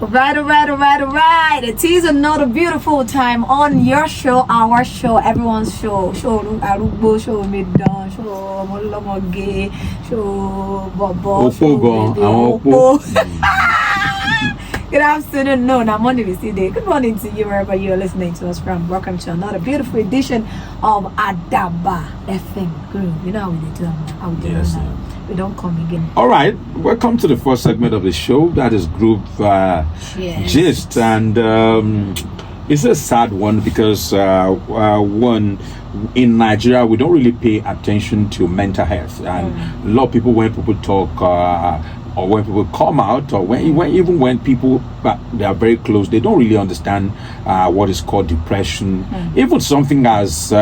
Right. It is another beautiful time on your show, our show, everyone's show. Show Arugbo, show Middan, show Molomoge, show Bobo, show Opo. Good afternoon. No, now Monday we see day. Good morning to you wherever you are listening to us from. Welcome to another beautiful edition of AdabaFM Groove. You know how we do Yes. We don't come again. All right, welcome to the first segment of the show. That is Groove Gist, and it's a sad one because one in Nigeria we don't really pay attention to mental health, and a lot of people, when people talk or when people come out, or even when people they are very close, they don't really understand what is called depression. Even something as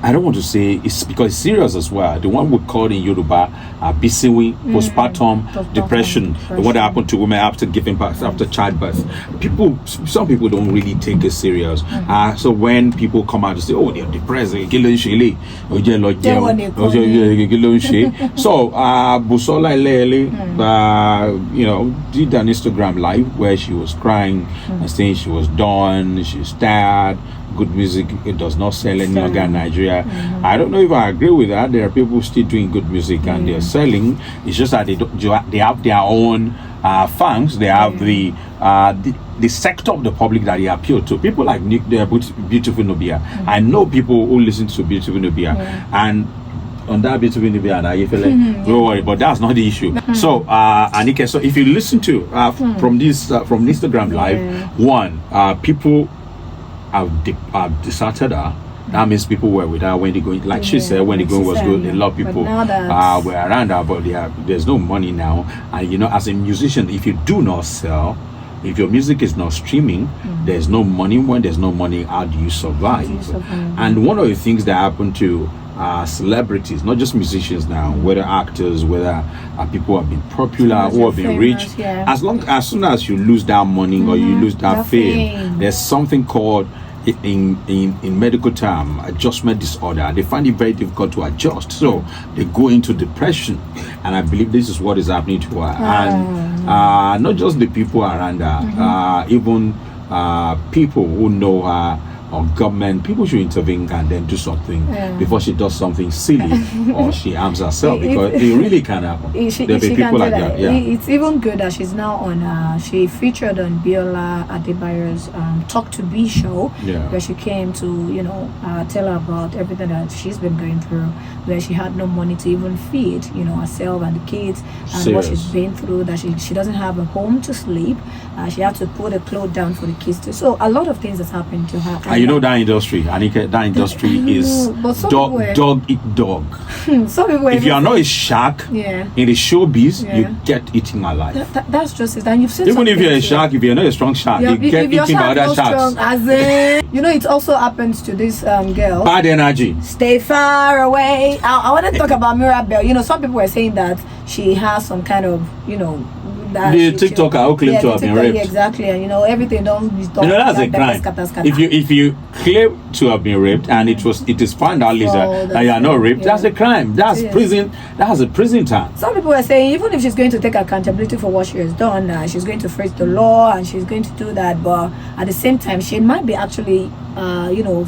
I don't want to say it's because it's serious as well. The one we call in Yoruba BCW, postpartum depression, what happened to women after giving birth, after childbirth. Some people don't really take it serious. So when people come out to say, oh, they're depressed, so Busola Lele, did an Instagram live where she was crying and saying she was done, she's tired. Good music, it does not sell any longer in Nigeria. I don't know if I agree with that. There are people still doing good music and they're selling. It's just that they have their own fans. They have the sector of the public that they appeal to. People like Beautiful Nubia. I know people who listen to Beautiful Nubia, and on that Beautiful Nubia, and I feel like don't worry, but that's not the issue. So Anike, so if you listen to from Instagram live, people have deserted her. That means people were with her when they going, like she said, when the going was good. A lot of people were around her, but there's no money now. And as a musician, if you do not sell, if your music is not streaming, there's no money. When there's no money, how do you survive? And one of the things that happen to celebrities, not just musicians now, whether actors, whether people have been popular or have been rich, as soon as you lose that money or you lose that fame, there's something called in medical term adjustment disorder. They find it very difficult to adjust, so they go into depression, and I believe this is what is happening to her. And not just the people around her, even people who know her or government, people should intervene and then do something before she does something silly or she harms herself, because it really can happen. There'll be people like that. It's even good that she's now on. She featured on Biola Adebayo's Talk to B show, where she came to tell her about everything that she's been going through, where she had no money to even feed herself and the kids, and what she's been through. That she doesn't have a home to sleep. She had to put a cloth down for the kids too. So a lot of things has happened to her. And that industry, Anike, that industry is dog eat dog. Some people, if you are not a shark in the showbiz, you get eaten alive. That's just it. And you've said even if you're a shark, if you're not a strong shark, you get eaten by other sharks. It also happens to this girl. Bad energy. Stay far away. I want to talk about Mirabelle. Some people were saying that she has some kind of the TikToker who claim to have been raped. Exactly, and everything don't be done. That's a crime. If you claim to have been raped and it is found out later that you are not raped, that's a crime. That's prison. That's a prison time. Some people are saying even if she's going to take accountability for what she has done, she's going to face the law and she's going to do that. But at the same time, she might be actually,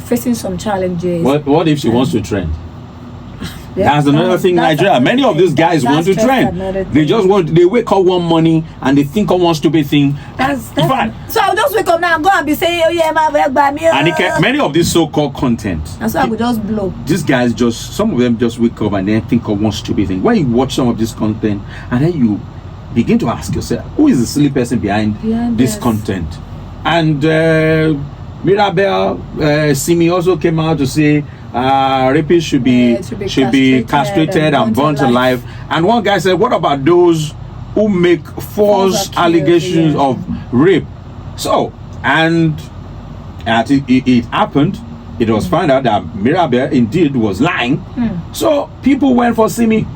facing some challenges. What if she wants to trend? That's another thing in Nigeria. Many of these guys want to trend. They wake up one morning and they think of one stupid thing. So I'll just wake up now and go and be saying, oh yeah, my work by me. And many of this so-called content. And so I could just blow. These guys some of them just wake up and then think of one stupid thing. When you watch some of this content and then you begin to ask yourself, who is the silly person behind this content? And Mirabelle Simi also came out to say rapists should be castrated and burnt alive. And one guy said, what about those who make false allegations of rape? So, and it happened. It was found out that Mirabelle indeed was lying. So people went for Simi,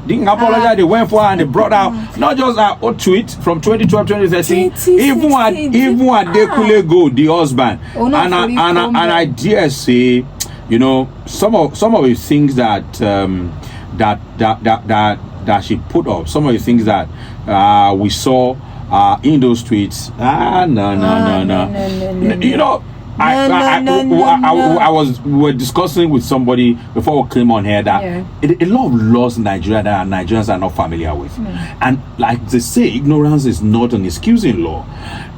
didn't apologize. They went for her and they brought out not just her old tweet from 2012, 2013, even at Dekule Go, the husband. And I dare say, some of the things that that she put up, some of the things that we saw in those streets. No. You know, we were discussing with somebody before we came on here that a lot of laws in Nigeria that Nigerians are not familiar with. And like they say, ignorance is not an excuse in law.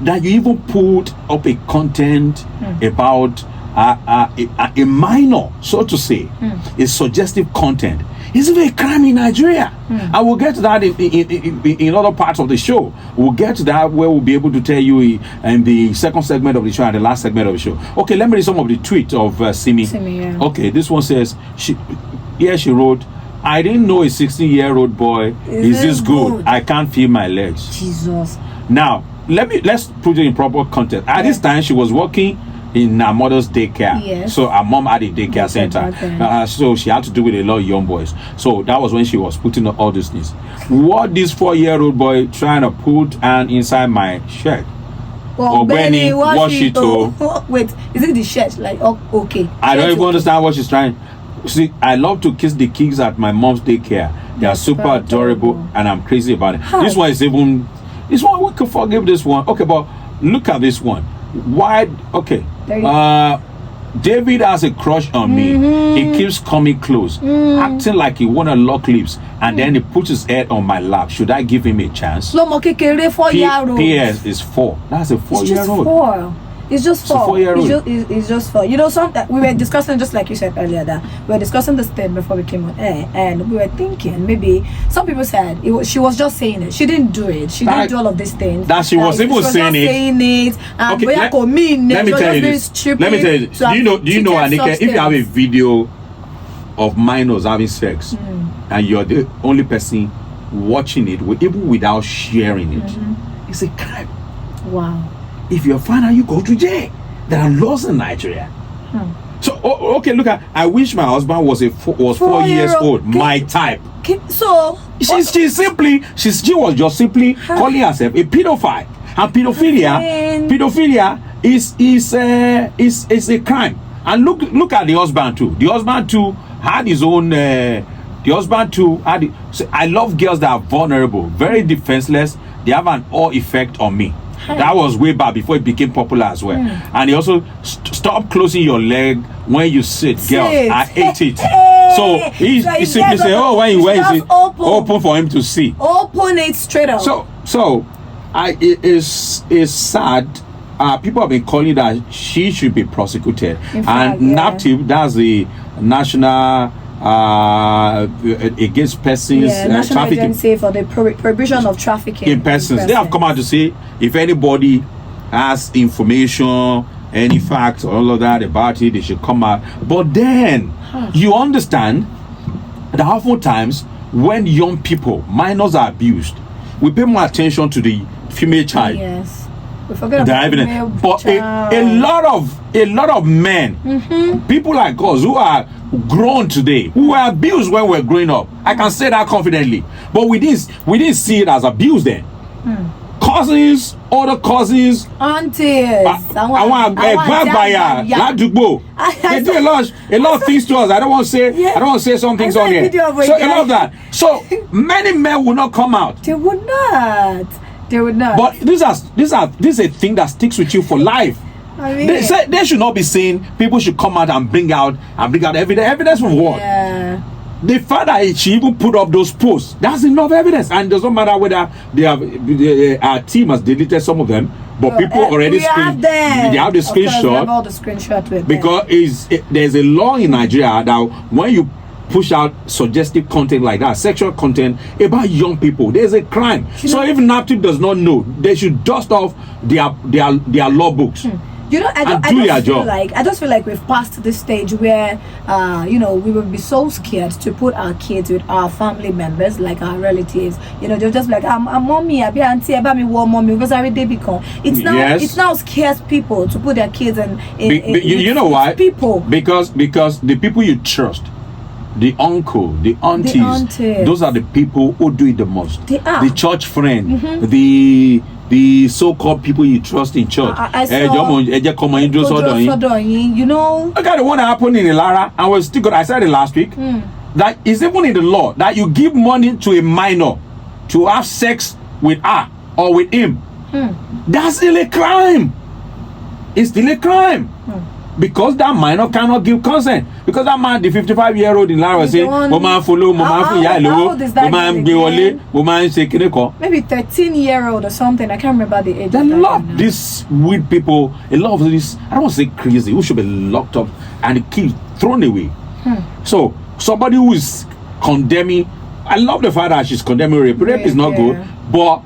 That you even put up a content about a minor, so to say, a suggestive content. It's even a crime in Nigeria. And we'll get to that in other parts of the show. We'll get to that where we'll be able to tell you in the second segment of the show and the last segment of the show. Okay, let me read some of the tweets of Simi. Okay, this one says, she wrote, I didn't know a 16-year-old boy is this good. I can't feel my legs. Jesus. Now, let's put it in proper context. At this time, she was working in her mother's daycare. Yes. So her mom had a daycare center. So she had to do with a lot of young boys. So that was when she was putting all these things. What this 4-year-old boy trying to put hand inside my shirt? Well, Benny, what she told. Wait, is it the shirt? Like, okay. I don't even understand what she's trying. See, I love to kiss the kids at my mom's daycare. They are super adorable and I'm crazy about it. This one is even, this one we could forgive this one. Okay, but look at this one. Why? Okay. David has a crush on me. He keeps coming close, acting like he wanna lock lips, and then he puts his head on my lap. Should I give him a chance? PS is 4. That's a 4-year-old. It's just 4. It's a 4-year-old. It's just 4. You know, we were discussing, just like you said earlier, that we were discussing this thing before we came on air, and we were thinking maybe some people said she was just saying it. She didn't do it. She didn't do all of these things. That she was even saying it. Okay, let me tell you this. Let me tell you this. Do you know, Annika, if you have a video of minors having sex and you're the only person watching it, even without sharing it, it's a crime. Wow. If you're found, you go to jail. There are laws in Nigeria. So okay, look at. I wish my husband was 4 years old. My type. So she was just simply calling herself a pedophile. And pedophilia is a crime. And look at the husband too. The husband too had his own. So I love girls that are vulnerable, very defenseless. They have an awe effect on me. That was way back before it became popular as well. And he also stop closing your leg when you sit. Girls, I hate it. So he simply say, "Oh, when you sit, open for him to see. Open it straight up." So, it is sad. People have been calling that she should be prosecuted. And NAPTIP, that's the National against persons, National Agency for the Prohibition of Trafficking in persons. They have come out to say if anybody has information, any facts, all of that about it, they should come out. But then you understand that oftentimes when young people, minors, are abused, we pay more attention to the female child. Yes. We forget about the evidence. But a lot of men, people like us who are grown today, who were abused when we were growing up, I can say that confidently. But we didn't see it as abuse then. Cousins, other cousins, aunties, they do a lot of things to us. I don't want to say some things on here. So a lot of that. So many men will not come out. They would not. But this is a thing that sticks with you for life. I mean, they should not be saying people should come out and bring out evidence from what? Yeah. The fact that she even put up those posts, that's enough evidence, and it doesn't matter whether our team has deleted some of them, but people already they have the screenshot. We have all the screenshot with because there's a law in Nigeria that when you push out suggestive content like that, sexual content about young people, there's a crime. So if NAPTIP does not know, they should dust off their law books. You know, I just feel like we've passed this stage where we would be so scared to put our kids with our family members, like our relatives. You know, they'll just be like, I'm mommy, I be auntie, I be war mommy, because every day become. It's now scares people to put their kids in you know why? People. Because the people you trust, the uncle, the aunties, those are the people who do it the most. They are. The church friend, the so-called people you trust in church. You know, look at the one that happened in Ilara, and was still good. I said it last week. That is even in the law that you give money to a minor to have sex with her or with him. That's still a crime. It's still a crime. Because that minor cannot give consent. Because that man, the 55-year-old in Lara say, Mama follow, Mama for how is that Mama say maybe 13-year-old or something. I can't remember the age. There are a lot of these weird people, a lot of this, I don't want to say crazy, who should be locked up and the key thrown away. So somebody who is condemning, I love the fact that she's condemning rape. Rape is not good, but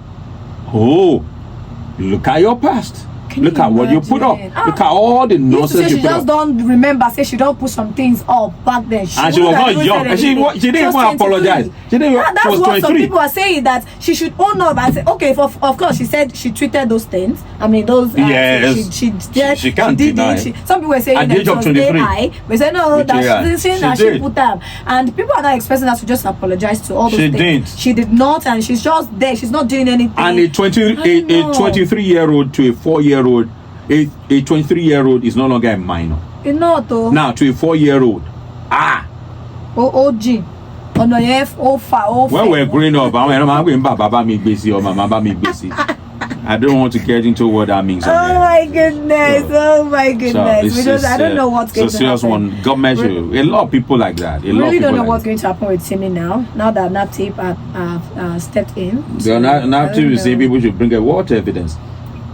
look at your past. Look at what you put up. Look at all the nonsense you put up. She just don't remember. Say she don't put some things up back then. And she was not young. And she didn't even apologize. She didn't. That's she was what 23. some people are saying, that she should own up and say, okay, of course she said she tweeted those things. I mean those. Yes. She can't deny. Some people were saying that it was AI. We said no, that she put up. And people are not expecting her to just apologize to all those things. Didn't. She did not, and she's just there. She's not doing anything. And a 23-year-old to a 4-year-old. A 23-year-old is no longer a minor. Not though. Now to a 4-year-old. OG. When we're growing up, I don't want to get into what that means. Oh my goodness! So because I don't know what's going to happen. It's a serious one. Government, a lot of people like that. We really don't know what's going to happen with Simi now. Now that NAPTIP have stepped in. NAPTIP is saying people should bring a what evidence.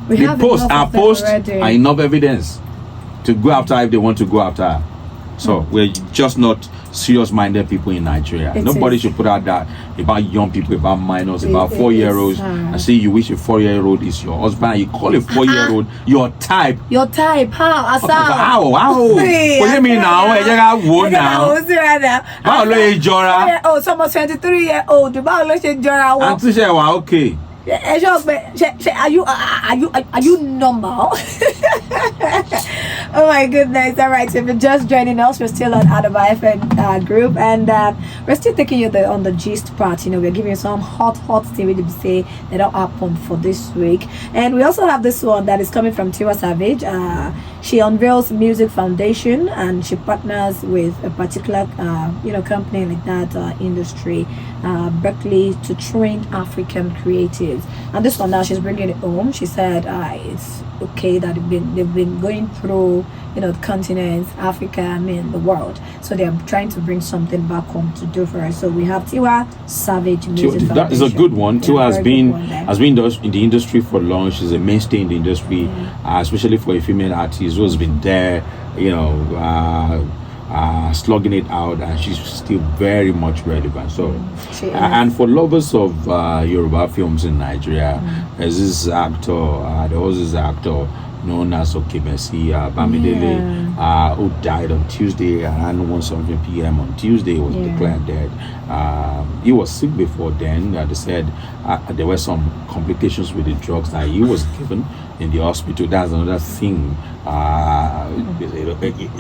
Our posts are enough evidence to go after if they want to go after her. So we're just not serious-minded people in Nigeria. Nobody should put out that about young people, about minors, about 4-year-olds, and say you wish a 4-year-old is your husband, and you call a 4-year-old your type. Your type? How? How? What do you mean now? Oh, someone 23-year-old. And to say, okay. Are you normal? Oh my goodness. All right, so if you're just joining us, we're still on AdabaFM Groove, and we're still taking you on the gist part. We're giving you some hot things to say that don't happen for this week. And we also have this one that is coming from Tiwa Savage. She unveils Music Foundation, and she partners with a particular company like that industry, Berkeley, to train African creatives. And this one now she's bringing it home. She said it's okay that they've been going through the continents, Africa, the world. So they're trying to bring something back home to do for us. So we have Tiwa Savage Music Foundation. That is a good one. Tiwa has been in the industry for long. She's a mainstay in the industry, especially for a female artist who's been there, slugging it out, and she's still very much relevant. So and for lovers of Yoruba films in Nigeria, there's this actor, there was this actor known as Okemesi Bamidele, who died on Tuesday around 1:something p.m. on Tuesday. He was declared dead. He was sick before then. They said there were some complications with the drugs that he was given in the hospital. That's another thing. A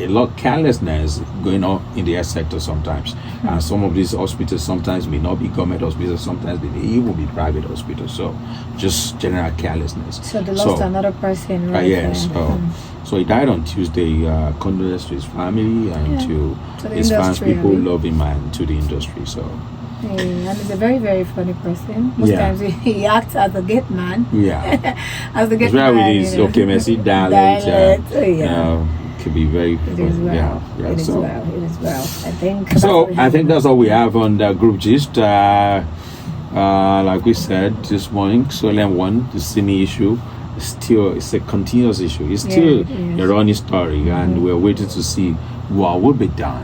lot of carelessness going on in the health sector sometimes. And some of these hospitals sometimes may not be government hospitals, sometimes they may even be private hospitals. So just general carelessness. So they lost another person, right? Yes. So he died on Tuesday. Condolences to his family and to his fans, people who love him, and to the industry. So. And he's a very, very funny person. Most times he acts as a gate man. As a gate man. With his Okemesi dialect. Could be very funny. It is well. I think that's all we have on the group gist. Like we said this morning, Solem 1, the Simi issue, it's a continuous issue. It's still a running story, and we're waiting to see what will be done.